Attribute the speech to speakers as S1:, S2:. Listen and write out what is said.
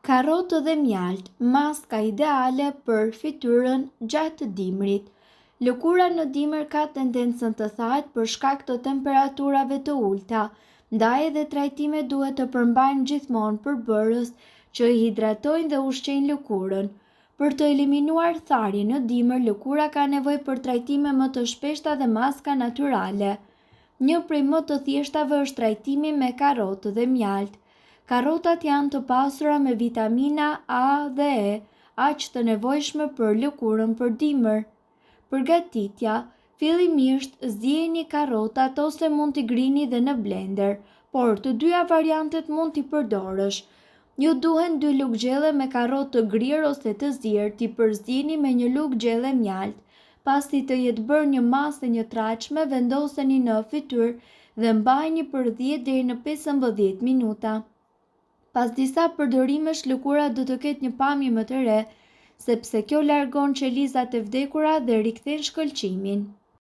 S1: Karrotë dhe mjalt, maska ideale për fytyrën gjatë dimrit. Lëkura në dimër ka tendencën të thahet për shkak të temperaturave të ulta, ndaj edhe trajtimet duhet të përmbajnë gjithmonë përbërës që i hidratojnë dhe ushqejnë lëkurën. Për të eliminuar tharje në dimër, lëkura ka nevojë për trajtime më të shpeshta dhe maska natyrale. Një prej më të thjeshtave është trajtimi me karrotë dhe mjalt. Karrotat janë të pasura me vitamina A dhe E, aq të nevojshme për lëkurën për dimër. Përgatitja: fillimisht zgjidhni karrotat ose mund t'i grini dhe në blender, por të dyja variantet mund t'i përdorësh. Ju duhen 2 lugë gjelle me karrotë të grirë ose të zier, t'i përzini me 1 lugë gjelle mjalt. Pasi të jetë bërë një masë e njëtrajtshme, vendoseni në fytyrë dhe mbajini për 10 deri në 15 minuta. Pas disa përdorimesh, lëkura do të ketë një pamje më të re, sepse kjo largon qelizat e vdekura dhe rikthen shkëlqimin.